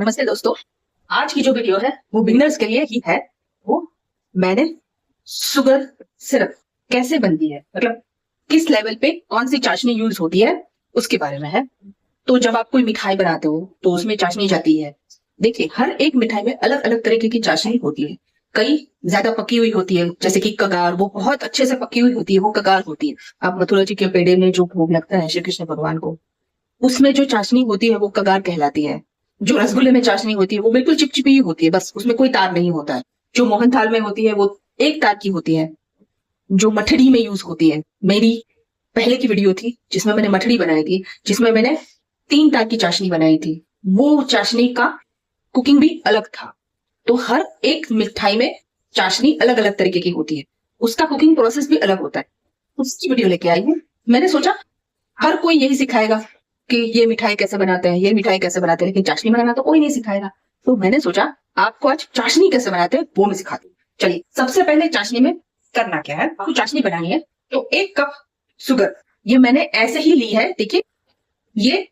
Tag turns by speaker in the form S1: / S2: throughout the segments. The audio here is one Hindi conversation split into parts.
S1: नमस्ते दोस्तों, आज की जो वीडियो है वो बिगिनर्स के लिए ही है। वो मैंने शुगर सिरप कैसे बनती है, मतलब किस लेवल पे कौन सी चाशनी यूज होती है उसके बारे में है। तो जब आप कोई मिठाई बनाते हो तो उसमें चाशनी जाती है। देखिए, हर एक मिठाई में अलग अलग तरीके की चाशनी होती है। कई ज्यादा पकी हुई होती है, जैसे कि कगार, वो बहुत अच्छे से पकी हुई होती है, वो कगार होती है। आप मथुरा जी के पेड़े में जो भोग लगता है श्री कृष्ण भगवान को, उसमें जो चाशनी होती है वो कगार कहलाती है। जो रसगुल्ले में चाशनी होती है वो बिल्कुल चिपचिपी ही होती है, बस उसमें कोई तार नहीं होता है। जो मोहन थाल में होती है वो एक तार की होती है। जो मठड़ी में यूज होती है, मेरी पहले की वीडियो थी जिसमें मैंने मठड़ी बनाई थी, जिसमें मैंने 3 तार की चाशनी बनाई थी। वो चाशनी का कुकिंग भी अलग था। तो हर एक मिठाई में चाशनी अलग अलग तरीके की होती है, उसका कुकिंग प्रोसेस भी अलग होता है। उसकी वीडियो लेके आई हूँ। मैंने सोचा हर कोई यही सिखाएगा कि ये मिठाई कैसे बनाते हैं, ये मिठाई कैसे बनाते हैं, लेकिन चाशनी बनाना तो कोई नहीं सिखाएगा। तो मैंने सोचा आपको आज चाशनी कैसे बनाते हैं वो मैं सिखाती हूँ। चलिए, सबसे पहले चाशनी में करना क्या है, आपको चाशनी बनानी है तो 1 कप शुगर ये मैंने ऐसे ही ली है। देखिए, ये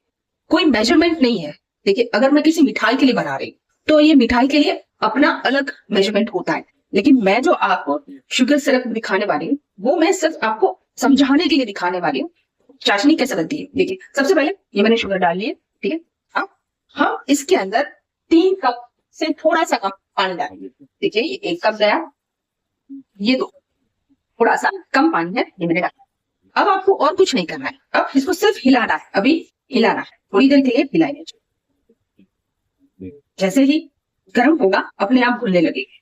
S1: कोई मेजरमेंट नहीं है। देखिए, अगर मैं किसी मिठाई के लिए बना रही तो ये मिठाई के लिए अपना अलग मेजरमेंट होता है, लेकिन मैं जो आपको शुगर सिरप दिखाने वाली हूँ वो मैं सिर्फ आपको समझाने के लिए दिखाने वाली हूँ चाशनी कैसे बनती है। देखिए, सबसे पहले ये मैंने शुगर डाल ली है, ठीक है। अब हम इसके अंदर 3 कप से थोड़ा सा कम पानी डालेंगे। देखिए, ये 1 कप गया, ये 2, थोड़ा सा कम पानी है, ये मैंने डाला। अब आपको और कुछ नहीं करना है, अब इसको सिर्फ हिलाना है। अभी हिलाना है, थोड़ी देर के लिए हिलाएंगे। जैसे ही गर्म होगा अपने आप घुलने लगेगी।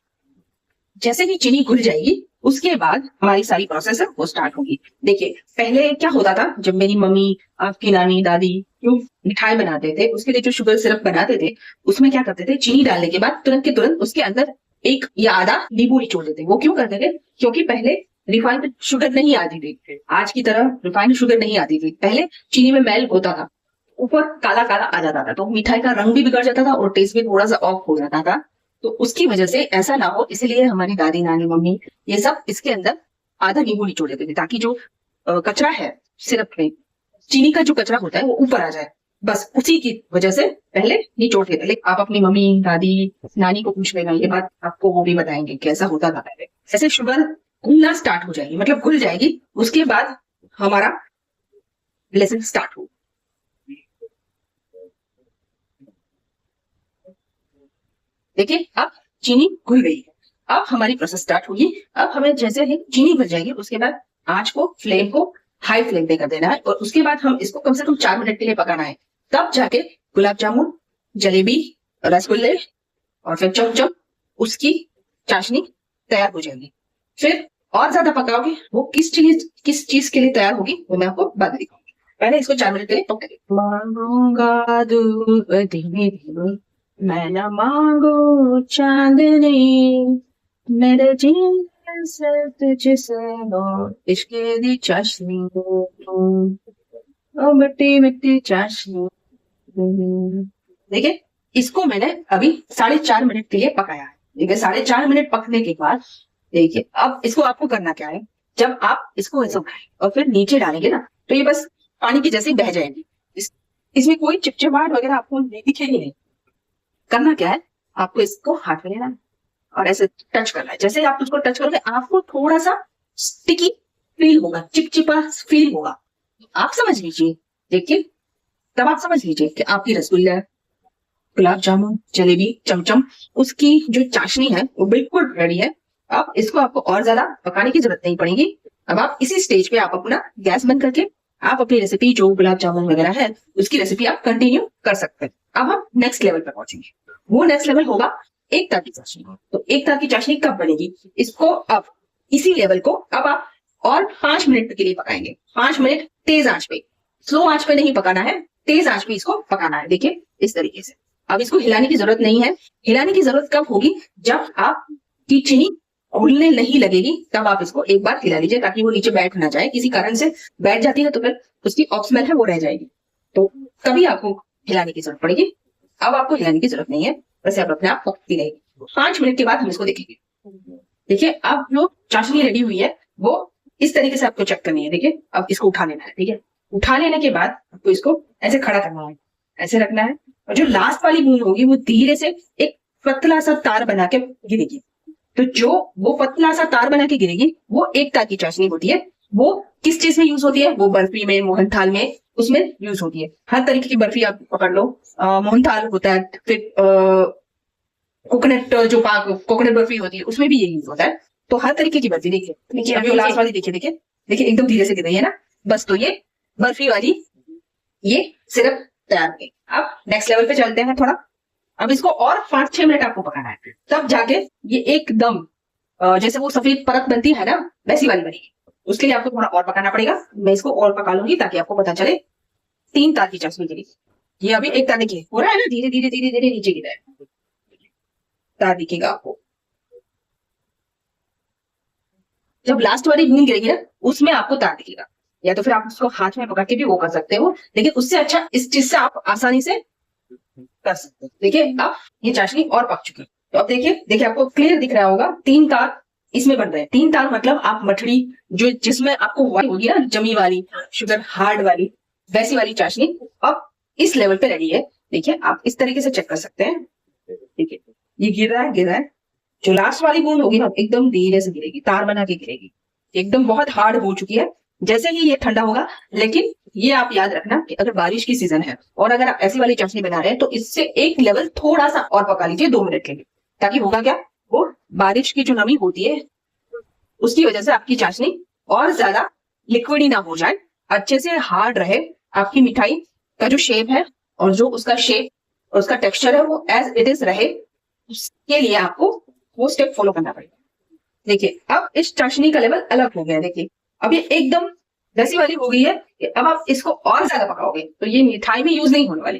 S1: जैसे ही चीनी घुल जाएगी उसके बाद हमारी सारी प्रोसेस है वो स्टार्ट होगी। देखिए, पहले क्या होता था, जब मेरी मम्मी, आपकी नानी, दादी जो मिठाई बनाते थे उसके लिए जो शुगर सिरप बनाते थे, उसमें क्या करते थे, चीनी डालने के बाद तुरंत के तुरंत उसके अंदर 1 या आधा नींबू निचोड़ देते। वो क्यों करते थे? क्योंकि पहले रिफाइंड शुगर नहीं आती थी, आज की तरह रिफाइंड शुगर नहीं आती थी। पहले चीनी में मैल होता था, ऊपर काला काला आ जाता था, तो मिठाई का रंग भी बिगड़ जाता था और टेस्ट भी थोड़ा सा ऑफ हो जाता था। तो उसकी वजह से ऐसा ना हो, इसलिए हमारी दादी, नानी, मम्मी ये सब इसके अंदर आधा नींबू निचोड़ देते थे, ताकि जो कचरा है सिरप में, चीनी का जो कचरा होता है वो ऊपर आ जाए। बस उसी की वजह से पहले निचोड़ देते। लेकिन आप अपनी मम्मी, दादी, नानी को पूछ लेना, ये बात आपको वो भी बताएंगे कैसा होता था पहले। ऐसे शुगर घुलना स्टार्ट हो जाएगी, मतलब घुल जाएगी, उसके बाद हमारा लेसन स्टार्ट हो। देखिए, अब चीनी घुल गई है, अब हमारी प्रोसेस स्टार्ट होगी। अब हमें जैसे ही चीनी घुल जाएगी उसके बाद आंच को, फ्लेम को हाई फ्लेम पे कर देना है, और उसके बाद हम इसको कम से कम 4 मिनट के लिए पकाना है। तब जाके गुलाब जामुन, जलेबी, रसगुल्ले और फिर चमचम, उसकी चाशनी तैयार हो जाएगी। फिर और ज्यादा पकाओगे, वो किस चीज के लिए तैयार होगी वो मैं आपको बाद में दिखाऊंगी। पहले इसको 4 मिनट के लिए पकाइए। मांगूंगा दूध धीमे धीमे, मैं न मांगू चांदनी, मेरे जीने से तुझसे लो इश्क दी चाशनी, ओ मिट्टी मिट्टी चाशनी। देखिए, इसको मैंने अभी 4.5 मिनट के लिए पकाया है। देखिए, 4.5 मिनट पकने के बाद देखिए, अब इसको आपको करना क्या है, जब आप इसको ऐसे उठाएं और फिर नीचे डालेंगे ना, तो ये बस पानी की जैसे बह जाएगी। इसमें कोई चिपचिपाहट वगैरह आपको दिखेगी नहीं। करना क्या है, आपको इसको हाथ में लेना है और ऐसे टच करना है। जैसे आप उसको टच करोगे आपको थोड़ा सा स्टिकी फील होगा, चिपचिपा फील होगा, आप समझ लीजिए। देखिए, तब आप समझ लीजिए कि आपकी रसगुल्ला, गुलाब जामुन, जलेबी, चमचम, उसकी जो चाशनी है वो बिल्कुल रेडी है। अब इसको आपको और ज्यादा पकाने की जरूरत नहीं पड़ेगी। अब आप इसी स्टेज पे आप अपना गैस बंद करके आप अपनी रेसिपी जो गुलाब जामुन वगैरह है उसकी रेसिपी आप कंटिन्यू कर सकते हैं। अब हम नेक्स्ट लेवल पर पहुंचेंगे, वो नेक्स्ट लेवल होगा 1 तार की चाशनी। तो 1 तार की चाशनी कब बनेगी, इसको अब इसी लेवल को अब आप और 5 मिनट के लिए पकाएंगे। 5 मिनट तेज आंच पे, स्लो आंच पे नहीं पकाना है, तेज आंच पे इसको पकाना है। देखिए, इस तरीके से। अब इसको हिलाने की जरूरत नहीं है। हिलाने की जरूरत कब होगी, जब आपकी चीनी घुलने नहीं लगेगी, तब आप इसको एक बार हिला लीजिए, ताकि वो नीचे बैठ ना जाए। किसी कारण से बैठ जाती है तो फिर उसकी ऑक्सीजन है वो रह जाएगी, तो कभी आपको हिलाने की जरूरत पड़ेगी। अब आपको हिलाने की जरूरत नहीं है, वैसे आप अपने आप पकती रहेगी। 5 मिनट के बाद हम इसको देखेंगे। देखिए, अब जो चाशनी रेडी हुई है वो इस तरीके से आपको चेक करनी है। देखिए, अब इसको उठा लेना है। ठीक है, उठा लेने के बाद आपको इसको ऐसे खड़ा करना है, ऐसे रखना है और जो लास्ट वाली बूंद होगी वो धीरे से एक पतला सा तार बना के गिरेगी। तो जो वो पतला सा तार बना के गिरेगी वो एक तार की चाशनी होती है। वो किस चीज में यूज होती है? वो बर्फी में, मोहनथाल में, उसमें यूज होती है। हर तरीके की बर्फी आप पकड़ लो, मोहनथाल होता है, फिर कोकोनट जो कोकोनट बर्फी होती है उसमें भी ये यूज होता है। तो हर तरीके की बर्फी देखिए अभी लास्ट वाली देखिए एकदम धीरे से गिर रही है ना, बस। तो ये बर्फी वाली ये सिरप तैयार है। अब नेक्स्ट लेवल पे चलते हैं थोड़ा। अब इसको और 5-6 मिनट आपको पकाना है, तब जाके ये एकदम जैसे वो सफेद परत बनती है ना, वैसी वाली बनेगी। उसके लिए आपको थोड़ा और पकाना पड़ेगा। मैं इसको और पका लूंगी ताकि आपको पता चले। 3 तार की चाशनी गिरी, ये अभी एक तार देखिए हो रहा है ना, धीरे धीरे धीरे धीरे नीचे गिरा है। तार दिखेगा आपको। जब लास्ट वाली बूंद गिरेगी ना, उसमें आपको तार दिखेगा। या तो फिर आप उसको हाथ में पकड़ के भी वो कर सकते हो, लेकिन उससे अच्छा इस चीज से आप आसानी से कर सकते हो। देखिए अब ये चाशनी और पक चुकी है। तो अब देखिए आपको क्लियर दिख रहा होगा 3 तार इसमें बन रहे हैं। 3 तार मतलब आप मठड़ी जो जिसमें आपको वाली होगी ना, जमी वाली, शुगर हार्ड वाली, वैसी वाली चाशनी अब इस लेवल पे रेडी है। देखिए आप इस तरीके से चेक कर सकते हैं। देखिए ये गिर रहा है। जो लास्ट वाली बूंद होगी ना, एकदम धीरे से गिरेगी, तार बना के गिरेगी, एकदम बहुत हार्ड हो चुकी है। जैसे ही ये ठंडा होगा, लेकिन ये आप याद रखना कि अगर बारिश की सीजन है और अगर आप ऐसी वाली चाशनी बना रहे हैं तो इससे एक लेवल थोड़ा सा और पका लीजिए 2 मिनट के लिए। ताकि होगा क्या, वो बारिश की जो नमी होती है उसकी वजह से आपकी चाशनी और ज्यादा लिक्विडी ना हो जाए, अच्छे से हार्ड रहे। आपकी मिठाई का जो शेप है और जो उसका शेप और उसका टेक्सचर है वो एज इट इज रहे, उसके लिए आपको वो स्टेप फॉलो करना पड़ेगा। देखिए अब इस चाशनी का लेवल अलग हो गया। देखिए अब ये एकदम वैसी वाली हो गई है कि अब आप इसको और ज्यादा पकाओगे तो ये मिठाई में यूज नहीं होने वाली,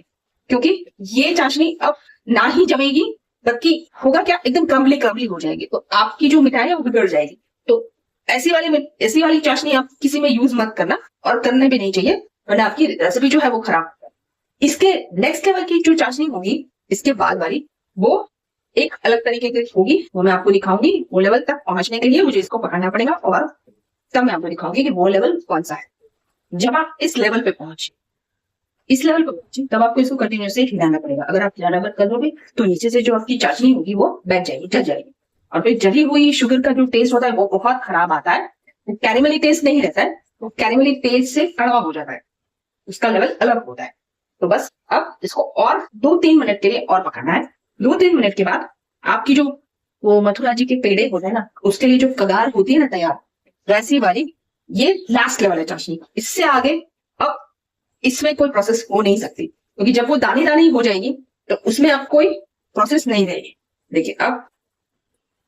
S1: क्योंकि ये चाशनी अब ना ही जमेगी, बल्कि होगा क्या, एकदम क्रम्बली हो जाएगी। तो आपकी जो मिठाई है वो बिगड़ जाएगी। तो ऐसी वाली चाशनी आप किसी में यूज मत करना, और करने भी नहीं चाहिए, वरना आपकी रेसिपी जो है वो खराब होगा। इसके नेक्स्ट लेवल की जो चाशनी होगी इसके बाद वाली, वो एक अलग तरीके की होगी, वो मैं आपको दिखाऊंगी। वो लेवल तक पहुंचने के लिए मुझे इसको पकाना पड़ेगा, और तब मैं आपको दिखाऊंगी कि वो लेवल कौन सा है। जब आप इस लेवल पे पहुंचे तब आपको इसको कंटिन्यूसली हिलाना पड़ेगा। अगर आप हिलाना बंद कर दोगे तो नीचे से जो आपकी चाशनी होगी वो बैठ जाएगी, जल जाएगी। और फिर जली हुई शुगर का जो टेस्ट होता है वो बहुत खराब आता है। कैरेमली टेस्ट नहीं रहता है, वो कैरेमली टेस्ट से कड़वा हो जाता है, उसका लेवल अलग होता है। तो बस अब इसको और 2-3 मिनट के लिए और पकाना है। 2-3 मिनट के बाद आपकी जो वो मथुरा जी के पेड़े होते हैं ना, उसके लिए जो कगार होती है ना तैयार, वैसी वाली ये लास्ट लेवल है चाशनी। इससे आगे अब इसमें कोई प्रोसेस हो नहीं सकती, क्योंकि जब वो दानी दानी हो जाएगी तो उसमें अब कोई प्रोसेस नहीं रहेगी। देखिए अब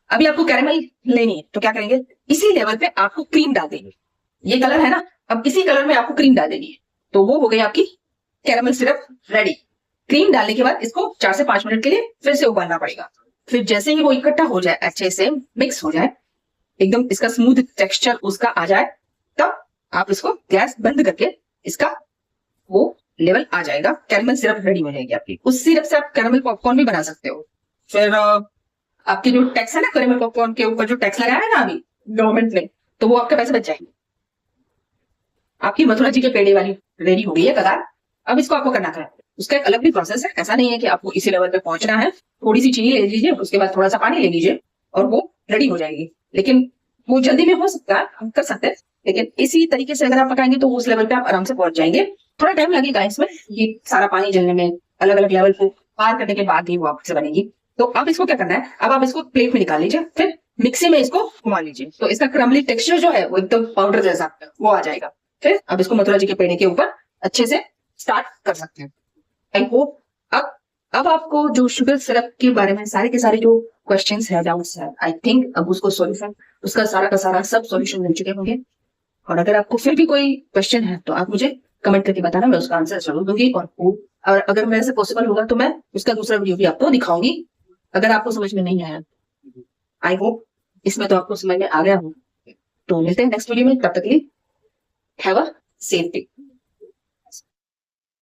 S1: अभी आपको कैरेमल लेनी है तो क्या करेंगे, इसी लेवल पे आपको क्रीम डाल देंगे। ये कलर है ना, अब इसी कलर में आपको क्रीम डाल देनी है। तो वो हो गई आपकी कैरेमल सिरप रेडी। क्रीम डालने के बाद इसको 4 से 5 मिनट के लिए फिर से उबालना पड़ेगा। फिर जैसे ही वो इकट्ठा हो जाए, अच्छे से मिक्स हो जाए, एकदम इसका स्मूथ टेक्सचर उसका आ जाए, तब आप इसको गैस बंद करके इसका वो लेवल आ जाएगा, कैरेमल सिरप रेडी हो जाएगी आपकी। उस सिरप से आप कैरेमल पॉपकॉर्न भी बना सकते हो। फिर आपकी जो टैक्स है ना, कैरेमल पॉपकॉर्न के ऊपर जो टैक्स लगाया है ना अभी गवर्नमेंट ने, तो वो आपके पैसे बच जाएंगे। आपकी मथुरा जी के पेड़े वाली रेडी हो गई है कगार। अब इसको आपको करना है, उसका एक अलग भी प्रोसेस है। ऐसा नहीं है कि आपको इसी लेवल पे पहुंचना है। थोड़ी सी चीनी ले लीजिए, उसके बाद थोड़ा सा पानी ले लीजिए और वो रेडी हो जाएगी। लेकिन वो जल्दी में हो सकता है, हम कर सकते हैं, लेकिन इसी तरीके से अगर आप पकाएंगे तो उस लेवल पे आप आराम से पहुंच जाएंगे। थोड़ा टाइम लगेगा इसमें, ये सारा पानी जलने में, अलग अलग लेवल को पार करने के बाद ही वो आपसे बनेगी। तो अब इसको क्या करना है, अब आप इसको प्लेट में निकाल लीजिए, फिर मिक्सी में इसको घुमा लीजिए, तो इसका क्रम्बली टेक्सचर जो है वो एकदम पाउडर जैसा वो आ जाएगा। फिर अब इसको मथुरा जी के पेड़े के ऊपर अच्छे से स्टार्ट कर सकते हैं। आई होप अब आपको जो शुगर सिरप के बारे में सारे के सारे जो क्वेश्चंस है, डाउट्स है, आई थिंक अब उसको सॉल्यूशन, उसका सारा का सारा सब सॉल्यूशन मिल चुके होंगे। और अगर आपको फिर भी कोई क्वेश्चन है तो आप मुझे कमेंट करके बताना, मैं उसका आंसर जरूर दूंगी। और अगर मेरे से पॉसिबल होगा तो मैं उसका दूसरा वीडियो भी आपको दिखाऊंगी, अगर आपको समझ में नहीं आया। आई होप इसमें तो आपको समझ में आ गया हो। तो मिलते हैं नेक्स्ट वीडियो में, तब तक के लिए हैव अ सेफ डे।